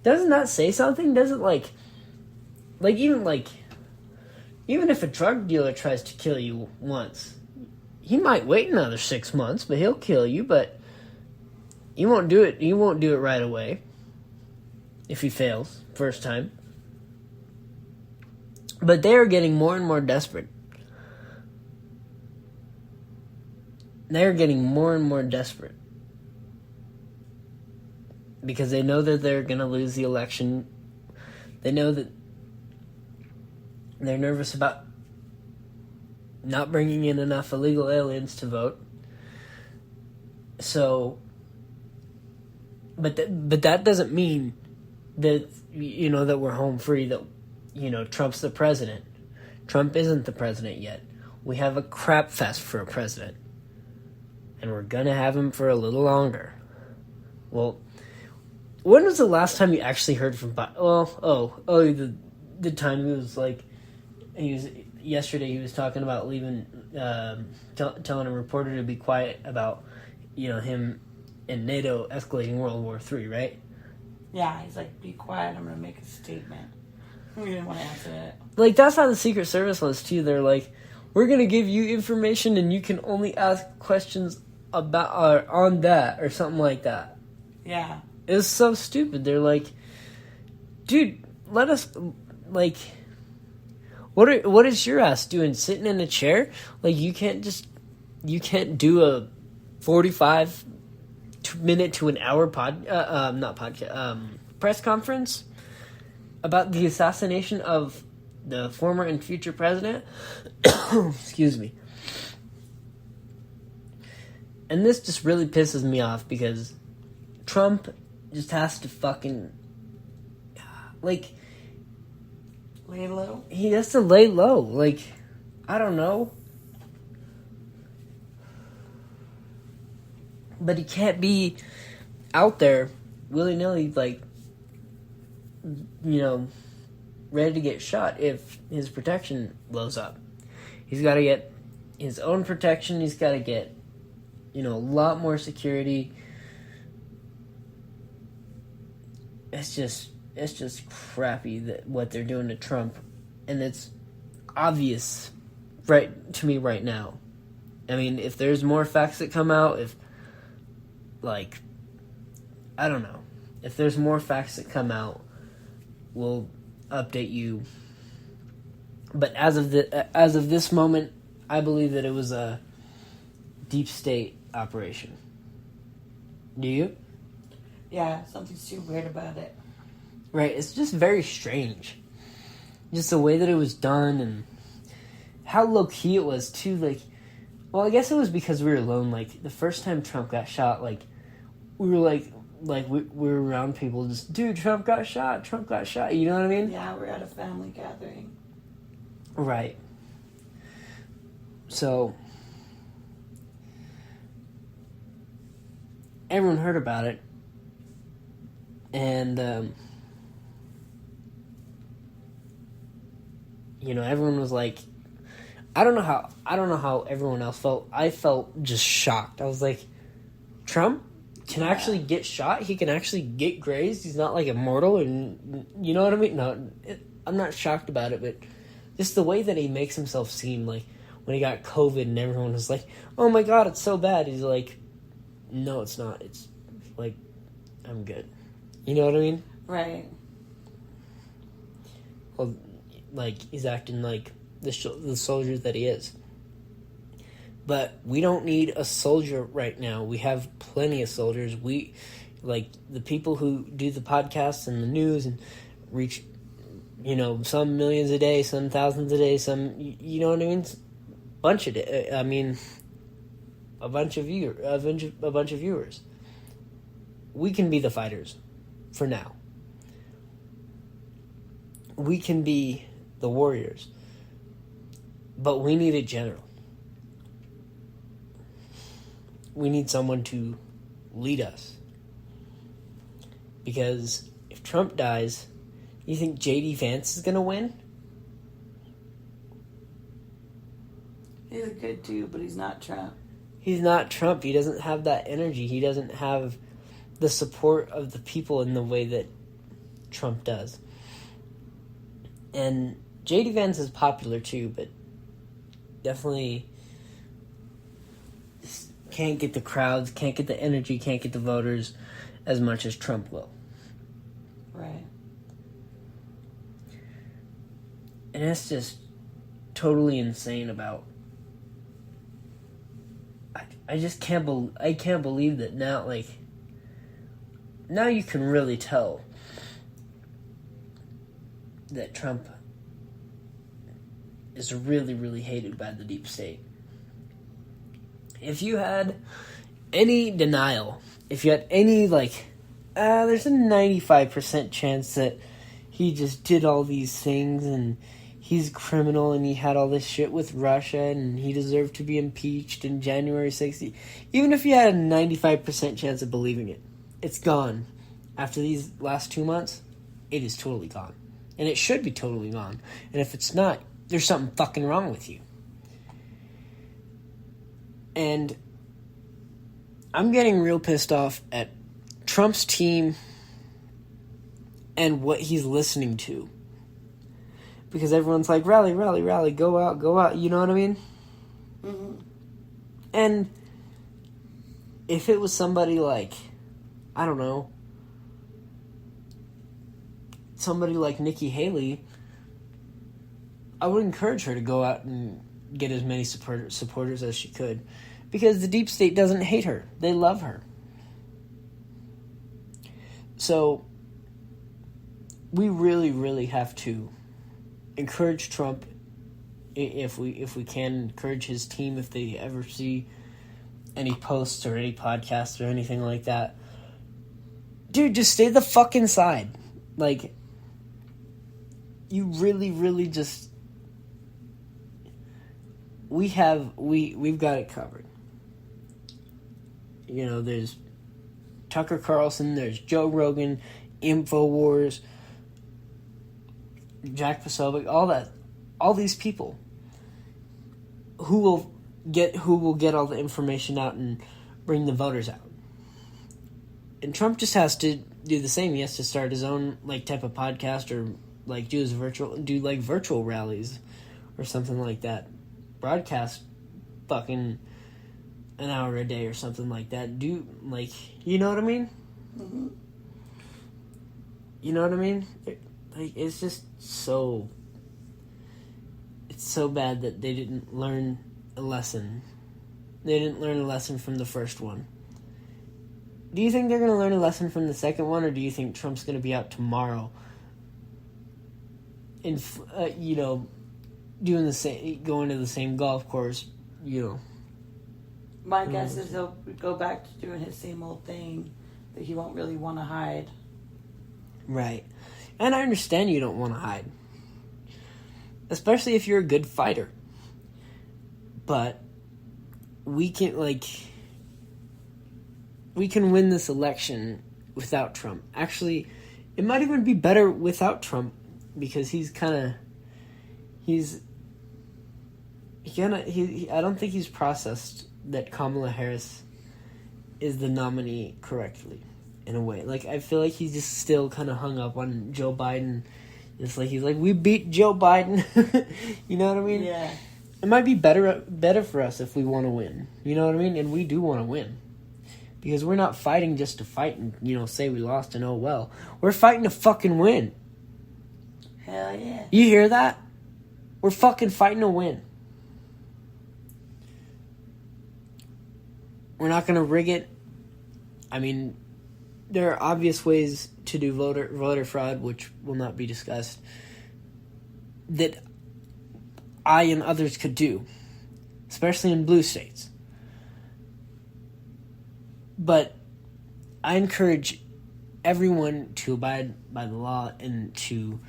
doesn't that say something? Doesn't even if a drug dealer tries to kill you once, he might wait another 6 months, but he'll kill you. But you won't do it. You won't do it right away. If he fails first time. But they are getting more and more desperate. They're getting more and more desperate. Because they know that they're going to lose the election. They know that they're nervous about not bringing in enough illegal aliens to vote. So, but that doesn't mean that, that we're home free, that, Trump's the president. Trump isn't the president yet. We have a crap fest for a president. And we're going to have him for a little longer. Well, when was the last time you actually heard from Biden? The time yesterday he was talking about leaving, telling a reporter to be quiet about, him and NATO escalating World War III, right? Yeah, he's like, be quiet, I'm going to make a statement. We didn't want to answer it. Like, that's how the Secret Service was, too. They're like, we're going to give you information and you can only ask questions about on that or something like that. Yeah. It was so stupid. They're like, dude, let us, like, what is your ass doing? Sitting in a chair? Like, you can't do a 45-minute to an hour press conference about the assassination of the former and future president? Excuse me. And this just really pisses me off because Trump just has to fucking, like, lay low? He has to lay low. Like, I don't know. But he can't be out there willy-nilly, like, ready to get shot if his protection blows up. He's got to get his own protection. He's got to get, a lot more security. It's just crappy that what they're doing to Trump, and it's obvious right to me right now. I mean, if there's more facts that come out, I don't know. If there's more facts that come out, we'll update you. But as of this moment, I believe that it was a deep state operation. Do you? Yeah, something's too weird about it. Right, it's just very strange. Just the way that it was done and how low-key it was, too. Like, well, I guess it was because we were alone. Like, the first time Trump got shot, like, we were we were around people just, dude, Trump got shot, you know what I mean? Yeah, we're at a family gathering. Right. So, everyone heard about it, and, everyone was like, I don't know how everyone else felt. I felt just shocked. I was like, Trump can actually get shot. He can actually get grazed. He's not like immortal, and you know what I mean? No, I'm not shocked about it, but just the way that he makes himself seem, like when he got COVID and everyone was like, oh my God, it's so bad. He's like, no, it's not. It's like, I'm good. You know what I mean? Right. Well, like, he's acting like the soldier that he is. But we don't need a soldier right now. We have plenty of soldiers. We, like, the people who do the podcasts and the news and reach, some millions a day, some thousands a day, some, you know what I mean? A bunch of viewers. We can be the fighters for now. We can be the warriors. But we need a general. We need someone to lead us. Because if Trump dies, you think J.D. Vance is going to win? He's a good dude, but he's not Trump. He's not Trump. He doesn't have that energy. He doesn't have the support of the people in the way that Trump does. And J.D. Vance is popular too, but definitely can't get the crowds, can't get the energy, can't get the voters as much as Trump will. Right. And it's just totally insane about... I just can't believe that now, like... Now you can really tell that Trump is really, really hated by the deep state. If you had any denial, if you had any, like, there's a 95% chance that he just did all these things and he's a criminal and he had all this shit with Russia and he deserved to be impeached in January 60th. Even if you had a 95% chance of believing it, it's gone. After these last 2 months, it is totally gone. And it should be totally gone. And if it's not, there's something fucking wrong with you. And I'm getting real pissed off at Trump's team and what he's listening to. Because everyone's like, rally, rally, rally, go out, you know what I mean? Mm-hmm. And if it was somebody like, I don't know, somebody like Nikki Haley, I would encourage her to go out and get as many supporters as she could. Because the deep state doesn't hate her. They love her. So, we really, really have to encourage Trump if we can, encourage his team if they ever see any posts or any podcasts or anything like that. Dude, just stay the fuck inside. Like, you really, really just... We've got it covered. You know, there's Tucker Carlson, there's Joe Rogan, InfoWars, Jack Posobiec, all these people who will get all the information out and bring the voters out. And Trump just has to do the same. He has to start his own like type of podcast or like do virtual rallies or something like that. Broadcast fucking an hour a day or something like that. Do like, you know what I mean? Mm-hmm. You know what I mean? Like, it's just so... It's so bad that they didn't learn a lesson. They didn't learn a lesson from the first one. Do you think they're going to learn a lesson from the second one, or do you think Trump's going to be out tomorrow and, doing the same, going to the same golf course, My guess is he'll go back to doing his same old thing, that he won't really want to hide. Right. And I understand you don't want to hide. Especially if you're a good fighter. But we can win this election without Trump. Actually, it might even be better without Trump because I don't think he's processed that Kamala Harris is the nominee correctly, in a way. Like, I feel like he's just still kind of hung up on Joe Biden. It's like, he's like, we beat Joe Biden. You know what I mean? Yeah. It might be better for us if we want to win. You know what I mean? And we do want to win. Because we're not fighting just to fight and, say we lost and oh well. We're fighting to fucking win. Hell yeah. You hear that? We're fucking fighting to win. We're not going to rig it. I mean, there are obvious ways to do voter fraud, which will not be discussed, that I and others could do, especially in blue states. But I encourage everyone to abide by the law and to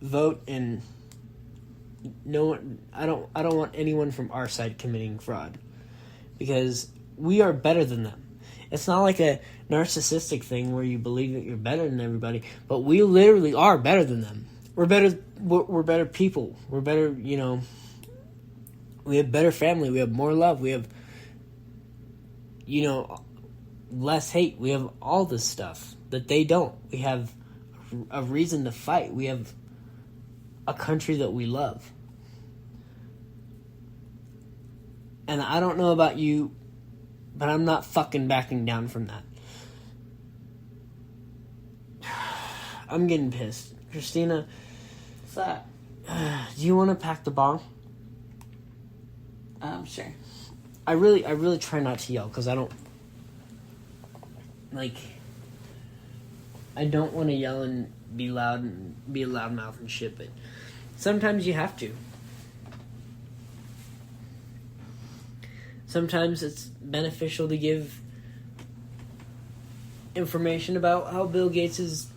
vote. And I don't want anyone from our side committing fraud, because we are better than them. It's not like a narcissistic thing where you believe that you're better than everybody, but we literally are better than them. We're better people. We're better, we have better family. We have more love. We have, less hate. We have all this stuff that they don't. We have a reason to fight. We have a country that we love. And I don't know about you, but I'm not fucking backing down from that. I'm getting pissed. Christina, What's up? do you want to pack the bong? Sure. I really try not to yell because I don't like. I don't want to yell and be loud and be a loudmouth and shit, but sometimes you have to. Sometimes it's beneficial to give information about how Bill Gates is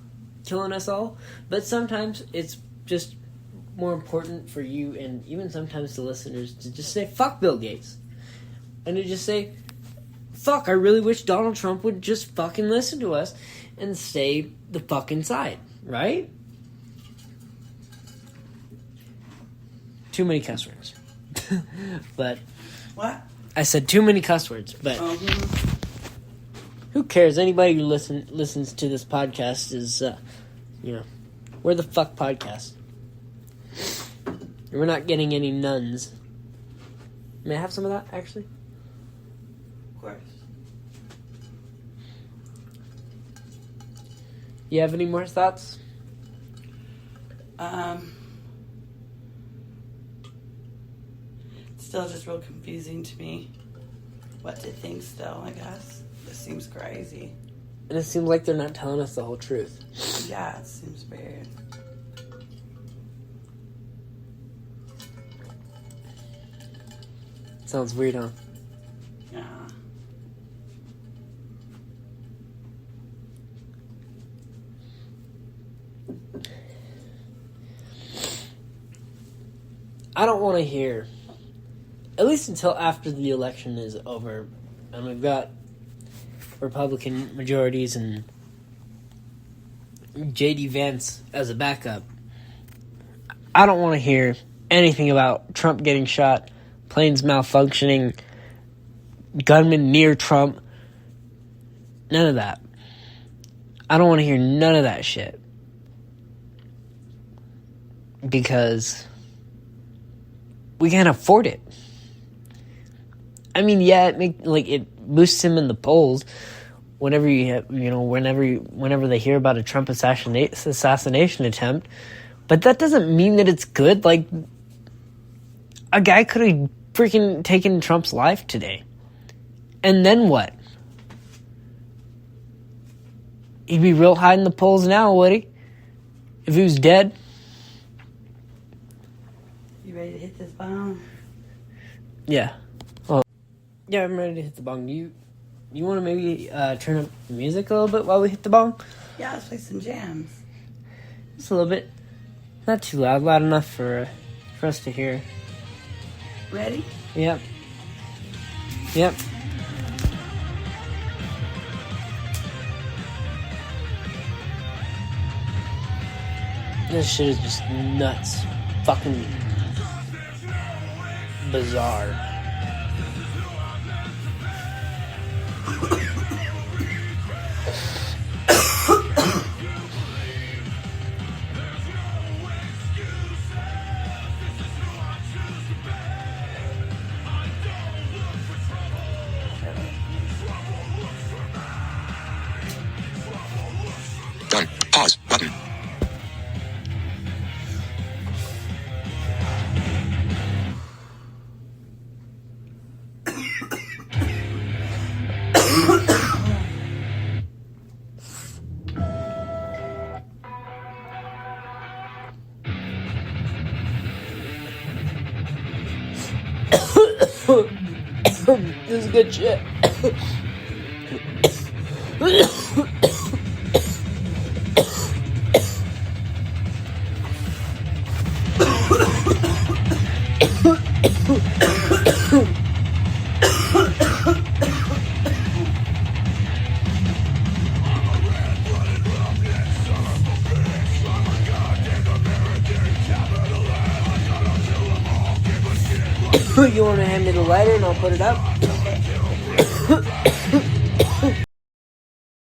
killing us all, but sometimes it's just more important for you and even sometimes the listeners to just say, fuck Bill Gates. And to just say, fuck, I really wish Donald Trump would just fucking listen to us and stay the fucking side, right? Too many cuss words. But... What? I said too many cuss words, but who cares? Anybody who listens to this podcast is, we're the fuck podcast. We're not getting any nuns. May I have some of that, actually? Of course. You have any more thoughts? Still just real confusing to me what to think still, I guess. This seems crazy. And it seems like they're not telling us the whole truth. Yeah, it seems weird. Sounds weird, huh? Yeah. I don't want to hear, at least until after the election is over, and we've got Republican majorities and J.D. Vance as a backup, I don't want to hear anything about Trump getting shot, planes malfunctioning, gunmen near Trump. None of that. I don't want to hear none of that shit. Because we can't afford it. I mean, yeah, it boosts him in the polls whenever whenever they hear about a Trump assassination attempt, but that doesn't mean that it's good. Like, a guy could have freaking taken Trump's life today, and then what? He'd be real high in the polls now, would he? If he was dead. You ready to hit this bomb? Yeah. Yeah, I'm ready to hit the bong. You want to maybe turn up the music a little bit while we hit the bong? Yeah, let's play some jams. Just a little bit. Not too loud enough for us to hear. Ready? Yep. This shit is just nuts. Fucking bizarre. Done. Pause button. This is good shit. You want to hand me the lighter and I'll put it up?